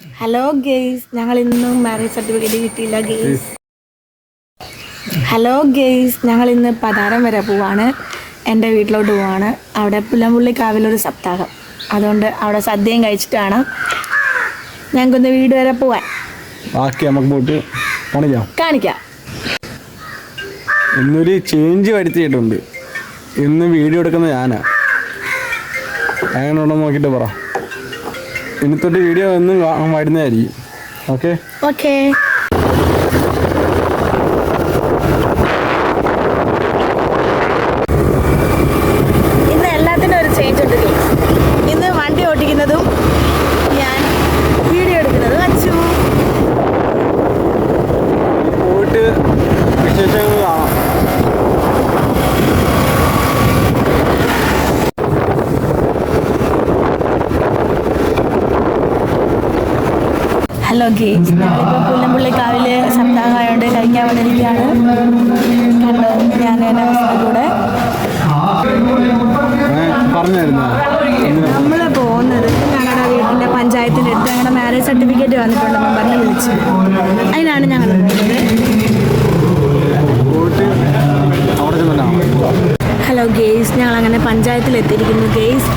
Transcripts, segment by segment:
Hello guys, ഞങ്ങൾ ഇന്നും marriage certificate കിട്ടിയില്ല ഗെയ്സ്. ഹലോ ഗെയ്സ്, ഞങ്ങൾ ഇന്ന് പതാരം വരെ പോവാണ്. എൻ്റെ വീട്ടിലോട്ട് പോവാണ്. അവിടെ പുല്ലമ്പുള്ളിക്കാവിലൊരു സപ്താഹം, അതുകൊണ്ട് അവിടെ സദ്യയും കഴിച്ചിട്ട് വേണം ഞങ്ങൾക്കൊന്ന് വീട് വരെ പോവാൻ. ബാക്കി നമുക്ക് പോയിട്ട് കാണിക്കാം. ഇന്നൊരു ചേഞ്ച് വരുത്തിയിട്ടുണ്ട്. ഇന്ന് വീഡിയോ എടുക്കുന്നത് ഞാനാ. അങ്ങനെ ഉണ്ടെന്ന് നോക്കിയിട്ട് പറ. ഇനി തൊട്ട് വീഡിയോ എന്നും വരുന്നതായിരിക്കും. Okay okay. ഇന്ന് എല്ലാത്തിനും ഒരു ചേഞ്ച് ഉണ്ട്. ഇന്ന് വണ്ടി ഓടിക്കുന്നതും ഞാൻ വീഡിയോ എടുക്കുന്നതും അച്ചു. പോയിട്ട് വിശേഷങ്ങൾ കാണാം. ഹലോ ഗെയ്സ്, ഞങ്ങളിപ്പോൾ പുല്ലമ്പുള്ളിക്കാവില് സപ്താഹമായോണ്ട് കഴിക്കാൻ വേണ്ടിയിരിക്കുകയാണ്. കണ്ടോ, ഞാൻ എൻ്റെ കൂടെ നമ്മൾ പോകുന്നത് ഞങ്ങളുടെ വീട്ടിൻ്റെ പഞ്ചായത്തിൻ്റെ അടുത്ത് ഞങ്ങളുടെ മാരേജ് സർട്ടിഫിക്കറ്റ് വന്നിട്ടുണ്ടെന്ന് പറഞ്ഞ് വിളിച്ചു. അതിനാണ് ഞങ്ങൾ പോകുന്നത്. ഹലോ ഗെയ്സ്, ഞങ്ങളങ്ങനെ പഞ്ചായത്തിലെത്തിയിരിക്കുന്നു ഗെയ്സ്.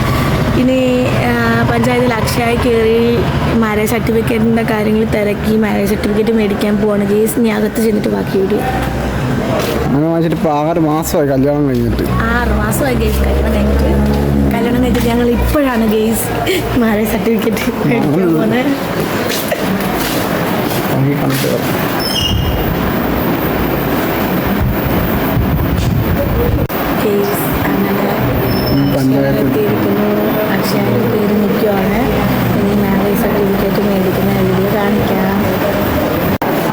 ഇനി പഞ്ചായത്തിൽ അക്ഷയ കയറി മാരേജ് സർട്ടിഫിക്കറ്റിൻ്റെ കാര്യങ്ങൾ തിരക്കി മാരേജ് സർട്ടിഫിക്കറ്റ് മേടിക്കാൻ പോവാണ് ഗെയ്സ്. ഇനി അകത്ത് ചെന്നിട്ട് ബാക്കി വീഡിയോ. അങ്ങനെ വാങ്ങിച്ചിട്ട് ഇപ്പോൾ 6 മാസമായി കല്യാണം കഴിഞ്ഞിട്ട്. 6 മാസമായി ഗെയ്സ് കല്യാണം കഴിഞ്ഞിട്ട് ഞങ്ങൾ ഇപ്പോഴാണ് ഗെയ്സ് മാരേജ് സർട്ടിഫിക്കറ്റ് മേടിക്കാൻ പോകുന്നത്. ഗെയ്സ് അങ്ങനെ എത്തിയിരിക്കുന്നു. അക്ഷയയിൽ കയറി നിൽക്കുവാണ്. ഇനി മാരേജ് സർട്ടിഫിക്കറ്റ് മേടിക്കുന്ന വീഡിയോ കാണിക്കാം.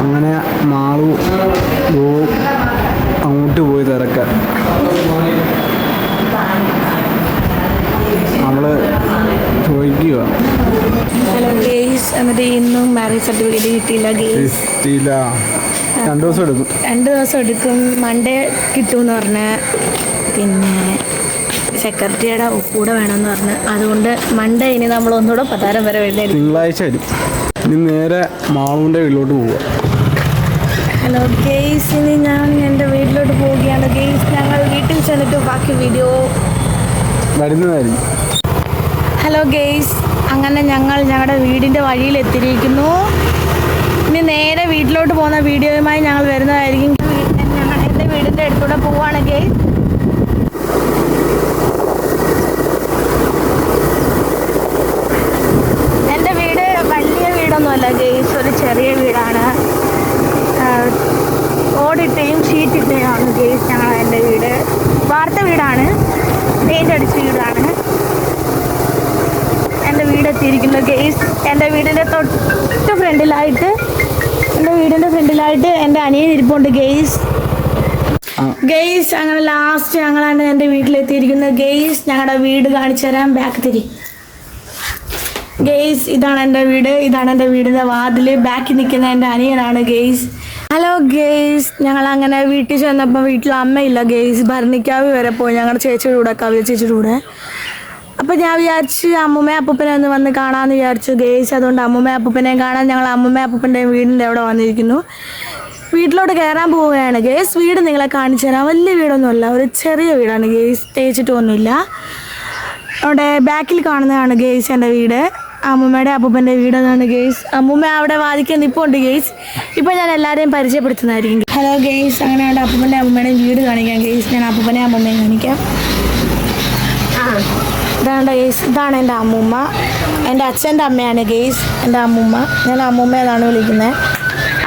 അങ്ങനെ മാളു അങ്ങോട്ട് പോയി തിരക്കാൻ. നമ്മള് ചോദിക്കുക. ഹലോ ഗെയ്സ്, എന്നിട്ട് ഇന്നും മാരേജ് സർട്ടിഫിക്കറ്റ് കിട്ടിയില്ല ഗെയ്സ്. 2 ദിവസം എടുക്കും. 2 ദിവസം എടുക്കും. മൺഡേ കിട്ടുമെന്ന് പറഞ്ഞ്, പിന്നെ സെക്രട്ടറിയുടെ ഒപ്പൂടെ വേണമെന്ന് പറഞ്ഞ്, അതുകൊണ്ട് മൺഡേ ഇനി നമ്മൾ ഒന്നുകൂടെ പതാരം വരെ വേണ്ടി തിങ്കളാഴ്ച വരും. ഇനി നേരെ മാളുവിൻ്റെ വീട്ടിലോട്ട് പോവുക. ഹലോ ഗെയ്സ്, ഇനി ഞാൻ എൻ്റെ വീട്ടിലോട്ട് പോവുകയാണ് ഗെയ്സ്. ഞങ്ങൾ വീട്ടിൽ ചെന്നിട്ട് ബാക്കി വീഡിയോ വരുന്നതായിരിക്കും. ഹലോ ഗെയ്സ്, അങ്ങനെ ഞങ്ങൾ ഞങ്ങളുടെ വീടിൻ്റെ വഴിയിലെത്തിയിരിക്കുന്നു. ഇനി നേരെ വീട്ടിലോട്ട് പോകുന്ന വീഡിയോയുമായി ഞങ്ങൾ വരുന്നതായിരിക്കും. ഞങ്ങൾ എൻ്റെ വീടിൻ്റെ അടുത്തൂടെ പോവുകയാണ് ഗെയ്സ്. എൻ്റെ വീട് വലിയ വീടൊന്നുമല്ല ഗെയ്സ്, ഒരു ചെറിയ വീടാണ്. ഓടിട്ടയും ഷീറ്റിട്ടയാണ് ഗെയ്സ് ഞങ്ങൾ എൻ്റെ വീട്. വാർത്ത വീടാണ്, പെയിൻ്റ് അടിച്ച വീടാണ്. എൻ്റെ വീടെത്തിയിരിക്കുന്നു ഗെയ്സ്. എൻ്റെ വീടിൻ്റെ ഫ്രണ്ടിലായിട്ട് എൻ്റെ അനിയൻ ഇരിപ്പുണ്ട് ഗെയ്സ്. ഗെയ്സ്, അങ്ങനെ ലാസ്റ്റ് ഞങ്ങളാണ് എൻ്റെ വീട്ടിലെത്തിയിരിക്കുന്നത് ഗെയ്സ്. ഞങ്ങളുടെ വീട് കാണിച്ചു തരാൻ. ബാക്ക് തിരി ഗെയ്സ്. ഇതാണ് എൻ്റെ വീട്. ഇതാണ് എൻ്റെ വീടിൻ്റെ വാതിൽ. ബാക്കിൽ നിൽക്കുന്ന എൻ്റെ അനിയനാണ് ഗെയ്സ്. ഹലോ ഗെയ്സ്, ഞങ്ങളങ്ങനെ വീട്ടിൽ ചെന്നപ്പോൾ വീട്ടിൽ അമ്മയില്ല ഗെയ്സ്. ഭരണിക്കാവ് വരെ പോയി ഞങ്ങളുടെ ചേച്ചിയുടെ കൂടെ, കവിത ചേച്ചിയുടെ കൂടെ. അപ്പോൾ ഞാൻ വിചാരിച്ച് അമ്മൂമ്മയും അപ്പൂപ്പനെ ഒന്ന് വന്ന് കാണാമെന്ന് വിചാരിച്ചു ഗെയ്സ്. അതുകൊണ്ട് അമ്മൂമ്മയും അപ്പൂപ്പനെയും കാണാൻ ഞങ്ങൾ അമ്മൂമ്മയും അപ്പൂപ്പൻ്റെയും വീടിൻ്റെ അവിടെ വന്നിരിക്കുന്നു. വീട്ടിലോട്ട് കയറാൻ പോവുകയാണ് ഗെയ്സ്. വീട് നിങ്ങളെ കാണിച്ചു തരാം. വലിയ വീടൊന്നുമല്ല, ഒരു ചെറിയ വീടാണ് ഗെയ്സ്. തേച്ചിട്ടൊന്നുമില്ല. അവിടെ ബാക്കിൽ കാണുന്നതാണ് ഗെയ്സ് എൻ്റെ വീട്. അമ്മൂമ്മയുടെ അപ്പൂപ്പൻ്റെ വീടതാണ് ഗെയ്സ്. അമ്മൂമ്മ അവിടെ വാദിക്കാൻ നിൽപ്പുണ്ട് ഗെയ്സ്. ഇപ്പോൾ ഞാൻ എല്ലാവരെയും പരിചയപ്പെടുത്തുന്നതായിരിക്കും. ഹലോ ഗെയ്സ്, അങ്ങനെ അവിടെ അപ്പൂപ്പൻ്റെ അമ്മൂമ്മയുടെയും വീട് കാണിക്കാം ഗെയ്സ്. ഞാൻ അപ്പൂപ്പനെ അമ്മൂമ്മയും കാണിക്കാം. ഇതാണ് ഗെയ്സ്, ഇതാണ് എൻ്റെ അമ്മൂമ്മ. എൻ്റെ അച്ഛൻ്റെ അമ്മയാണ് ഗെയ്സ് എൻ്റെ അമ്മൂമ്മ. ഞാൻ അമ്മൂമ്മയെന്നാണ് വിളിക്കുന്നത്.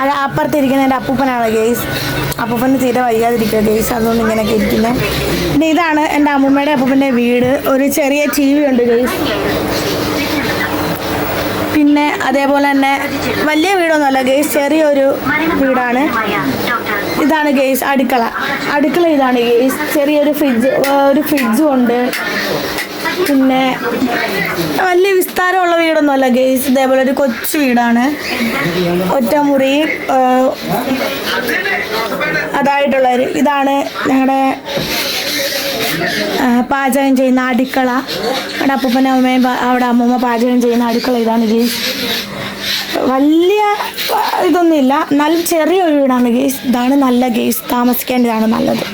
അത് അപ്പുറത്തിരിക്കുന്ന എൻ്റെ അപ്പൂപ്പനാണ് ഗെയ്സ്. അപ്പൂപ്പന് തീരെ വയ്യാതിരിക്കുക ഗെയ്സ്, അതുകൊണ്ട് ഇങ്ങനെയൊക്കെ ഇരിക്കുന്നത്. പിന്നെ ഇതാണ് എൻ്റെ അമ്മൂമ്മയുടെ അപ്പൂപ്പൻ്റെ വീട്. ഒരു ചെറിയ TV ഉണ്ട് ഗെയ്സ്. പിന്നെ അതേപോലെ തന്നെ വലിയ വീടൊന്നുമല്ല ഗെയ്സ്, ചെറിയൊരു വീടാണ്. ഇതാണ് ഗെയ്സ് അടുക്കള ഇതാണ് ഗെയ്സ്. ചെറിയൊരു ഫ്രിഡ്ജും ഉണ്ട്. പിന്നെ വലിയ വിസ്താരമുള്ള വീടൊന്നുമല്ല ഗെയ്സ്. ഇതേപോലെ ഒരു കൊച്ചു വീടാണ്. ഒറ്റമുറി അതായിട്ടുള്ളൊരു. ഇതാണ് ഞങ്ങളുടെ പാചകം ചെയ്യുന്ന അടുക്കള, അവിടെ അപ്പൂപ്പനും അമ്മയും അവിടെ അമ്മൂമ്മ പാചകം ചെയ്യുന്ന അടുക്കള ഇതാണ് ഗേസ്. വലിയ ഇതൊന്നുമില്ല, എന്നാലും ചെറിയൊരു വീടാണ് ഗേസ്. ഇതാണ് നല്ല ഗേസ്, താമസിക്കാൻ ഇതാണ് നല്ലത്.